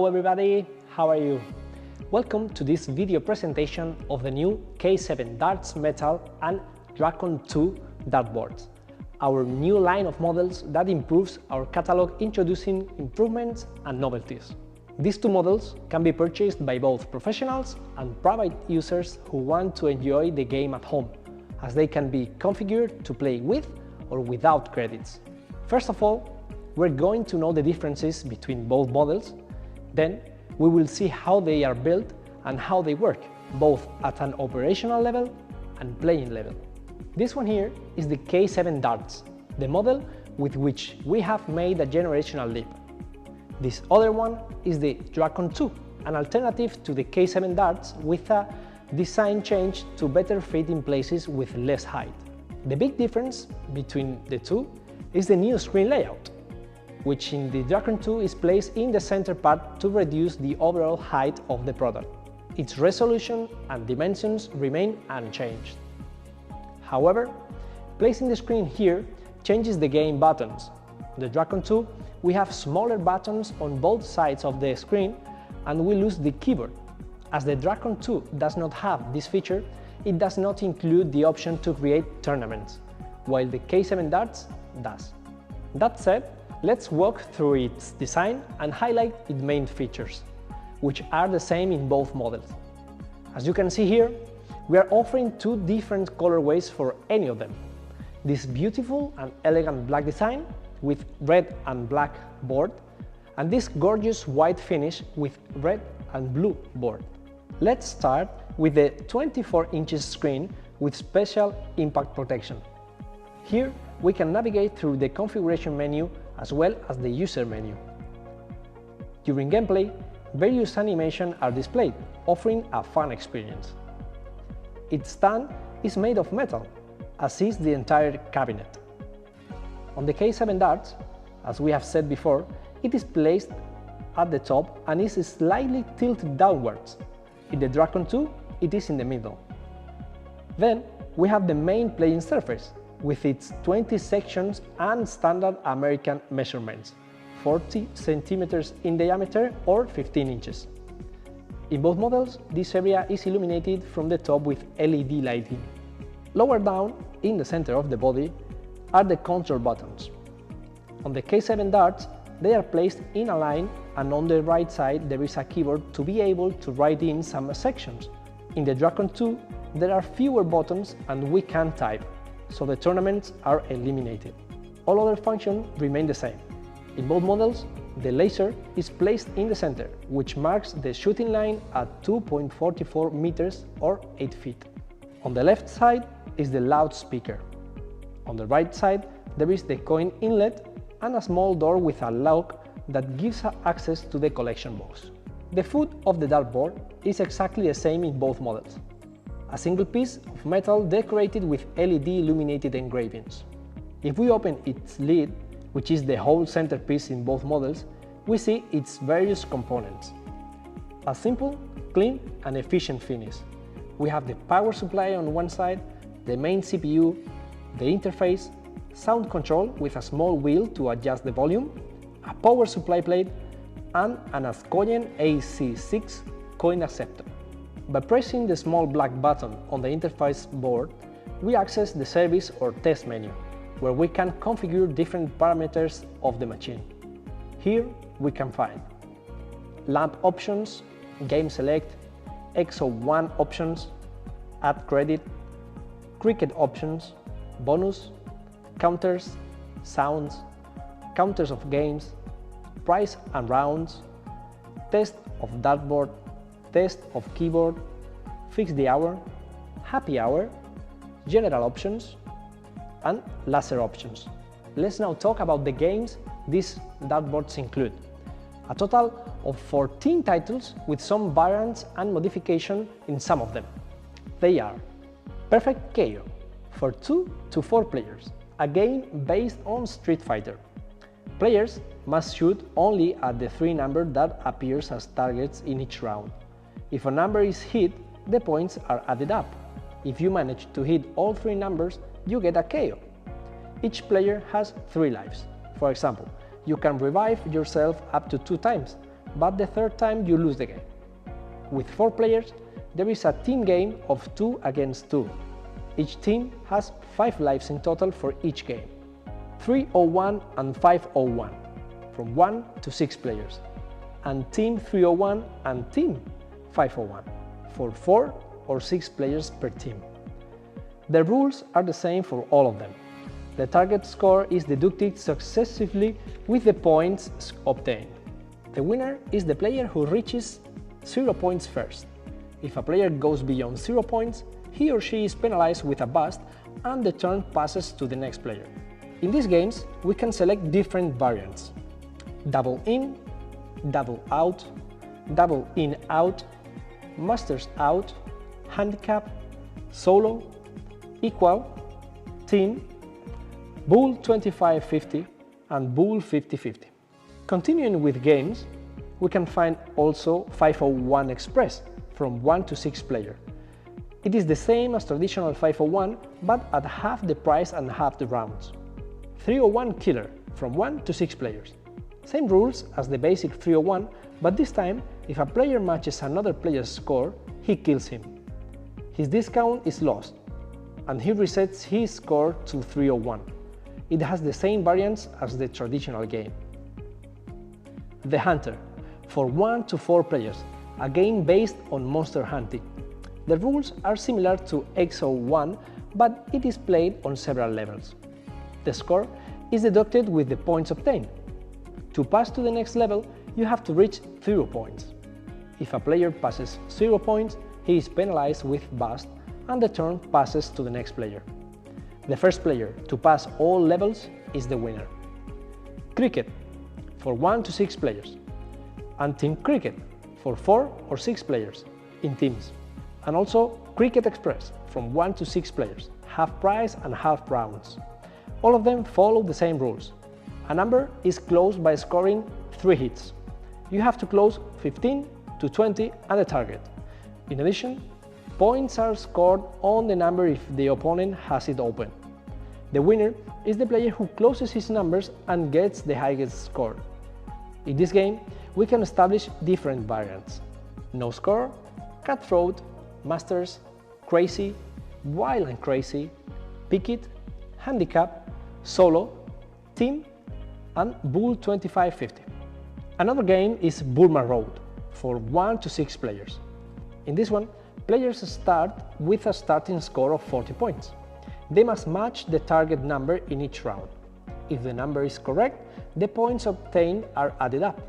everybody, how are you? Welcome to this video presentation of the new K7 Darts Metal and Drakon 2 dartboards, our new line of models that improves our catalog, introducing improvements and novelties. These two models can be purchased by both professionals and private users who want to enjoy the game at home, as they can be configured to play with or without credits. First of all, we're going to know the differences between both models. Then we will see how they are built and how they work, both at an operational level and playing level. This one here is the K7 Darts, the model with which we have made a generational leap. This other one is the Drakon 2, an alternative to the K7 Darts with a design change to better fit in places with less height. The big difference between the two is the new screen layout, which in the Drakon 2 is placed in the center part to reduce the overall height of the product. Its resolution and dimensions remain unchanged. However, placing the screen here changes the game buttons. On the Drakon 2, we have smaller buttons on both sides of the screen and we lose the keyboard. As the Drakon 2 does not have this feature, it does not include the option to create tournaments, while the K7 Darts does. That said, let's walk through its design and highlight its main features, which are the same in both models. As you can see here, we are offering two different colorways for any of them. This beautiful and elegant black design with red and black board, and this gorgeous white finish with red and blue board. Let's start with the 24-inch screen with special impact protection. Here we can navigate through the configuration menu as well as the user menu. During gameplay, various animations are displayed, offering a fun experience. Its stand is made of metal, as is the entire cabinet. On the K7 Darts, as we have said before, it is placed at the top and is slightly tilted downwards. In the Drakon 2, it is in the middle. Then we have the main playing surface, with its 20 sections and standard American measurements, 40 centimeters in diameter or 15 inches. In both models, this area is illuminated from the top with LED lighting. Lower down, in the center of the body, are the control buttons. On the K7 Darts, they are placed in a line, and on the right side there is a keyboard to be able to write in some sections. In the Drakon 2, there are fewer buttons and we can type, so the tournaments are eliminated. All other functions remain the same. In both models, the laser is placed in the center, which marks the shooting line at 2.44 meters or 8 feet. On the left side is the loudspeaker. On the right side, there is the coin inlet and a small door with a lock that gives access to the collection box. The foot of the dartboard is exactly the same in both models. A single piece of metal decorated with LED illuminated engravings. If we open its lid, which is the whole centerpiece in both models, we see its various components. A simple, clean and efficient finish. We have the power supply on one side, the main CPU, the interface, sound control with a small wheel to adjust the volume, a power supply plate, and an Ascoyen AC6 coin acceptor. By pressing the small black button on the interface board, we access the service or test menu, where we can configure different parameters of the machine. Here we can find lamp options, game select, XO1 options, add credit, cricket options, bonus, counters, sounds, counters of games, price and rounds, test of dartboard, test of keyboard, fix the hour, happy hour, general options, and laser options. Let's now talk about the games these dartboards include. A total of 14 titles with some variants and modification in some of them. They are Perfect KO for 2 to 4 players, a game based on Street Fighter. Players must shoot only at the 3 number that appears as targets in each round. If a number is hit, the points are added up. If you manage to hit all 3 numbers, you get a KO. Each player has 3 lives. For example, you can revive yourself up to 2 times, but the third time you lose the game. With 4 players, there is a team game of 2 against 2. Each team has 5 lives in total for each game. 301 and 501, from 1 to 6 players, and Team 301 and Team 501, for 4 or 6 players per team. The rules are the same for all of them. The target score is deducted successively with the points obtained. The winner is the player who reaches 0 points first. If a player goes beyond 0 points, he or she is penalized with a bust and the turn passes to the next player. In these games, we can select different variants: double in, double out, double in out, masters out, handicap, solo, equal, team, bull 25-50 and bull 50-50. Continuing with games, we can find also 501 Express from 1 to 6 player. It is the same as traditional 501, but at half the price and half the rounds. 301 Killer from 1 to 6 players. Same rules as the basic 301, but this time, if a player matches another player's score, he kills him. His discount is lost, and he resets his score to 301. It has the same variants as the traditional game. The Hunter, for 1 to 4 players, a game based on monster hunting. The rules are similar to X01, but it is played on several levels. The score is deducted with the points obtained. To pass to the next level, you have to reach 0 points. If a player passes 0 points, he is penalized with bust and the turn passes to the next player. The first player to pass all levels is the winner. Cricket, for 1 to 6 players, and Team Cricket, for 4 or 6 players, in teams. And also Cricket Express, from 1 to 6 players, half price and half rounds. All of them follow the same rules. A number is closed by scoring 3 hits. You have to close 15 to 20 and a target. In addition, points are scored on the number if the opponent has it open. The winner is the player who closes his numbers and gets the highest score. In this game, we can establish different variants: no score, cutthroat, masters, crazy, wild and crazy, pick it, handicap, solo, team, and bull 25-50. Another game is Burma Road, for 1 to 6 players. In this one, players start with a starting score of 40 points. They must match the target number in each round. If the number is correct, the points obtained are added up.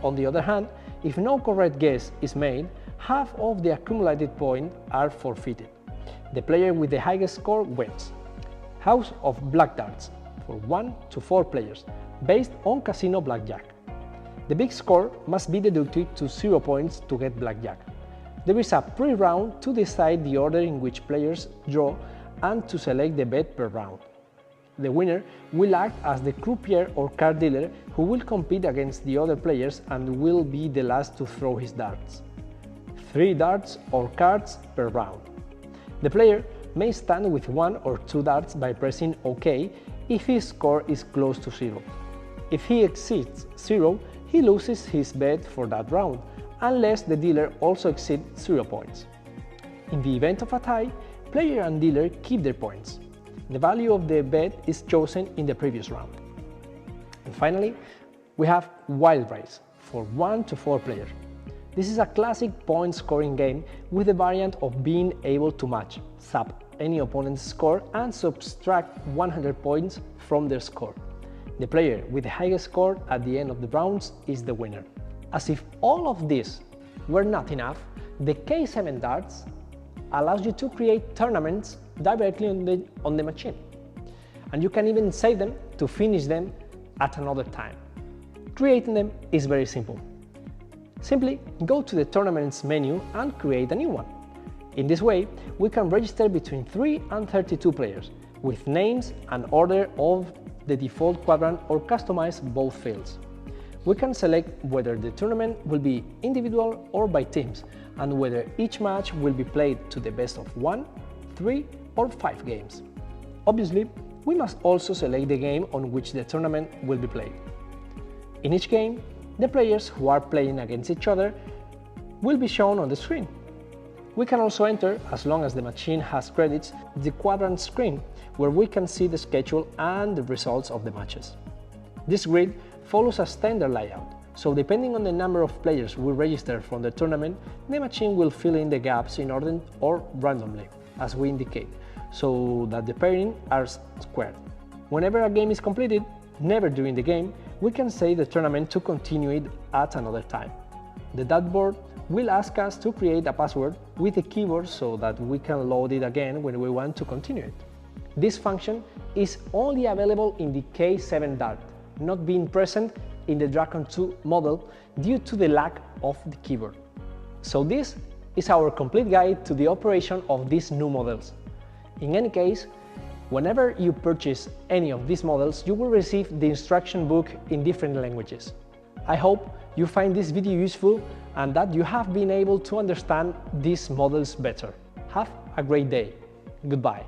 On the other hand, if no correct guess is made, half of the accumulated points are forfeited. The player with the highest score wins. House of Black Darts, for 1 to 4 players, based on casino blackjack. The big score must be deducted to 0 points to get blackjack. There is a pre-round to decide the order in which players draw and to select the bet per round. The winner will act as the croupier or card dealer who will compete against the other players and will be the last to throw his darts. 3 darts or cards per round. The player may stand with 1 or 2 darts by pressing OK if his score is close to 0. If he exceeds 0, he loses his bet for that round, unless the dealer also exceeds 0 points. In the event of a tie, player and dealer keep their points. The value of the bet is chosen in the previous round. And finally, we have Wild Race, for 1 to 4 players. This is a classic point-scoring game with the variant of being able to match, sub any opponent's score and subtract 100 points from their score. The player with the highest score at the end of the rounds is the winner. As if all of this were not enough, the K7 Darts allows you to create tournaments directly on the machine. And you can even save them to finish them at another time. Creating them is very simple. Simply go to the Tournaments menu and create a new one. In this way, we can register between 3 and 32 players, with names and order of the default quadrant or customize both fields. We can select whether the tournament will be individual or by teams, and whether each match will be played to the best of 1, 3 or 5 games. Obviously, we must also select the game on which the tournament will be played. In each game, The players who are playing against each other will be shown on the screen. We can also enter, as long as the machine has credits, the quadrant screen, where we can see the schedule and the results of the matches. This grid follows a standard layout, so depending on the number of players we register from the tournament, the machine will fill in the gaps in order or randomly, as we indicate, so that the pairing are squared. Whenever a game is completed, never during the game, we can save the tournament to continue it at another time. The dartboard will ask us to create a password with a keyboard so that we can load it again when we want to continue it. This function is only available in the K7 Dart, not being present in the Drakon 2 model due to the lack of the keyboard. So this is our complete guide to the operation of these new models. In any case, whenever you purchase any of these models, you will receive the instruction book in different languages. I hope you find this video useful and that you have been able to understand these models better. Have a great day. Goodbye.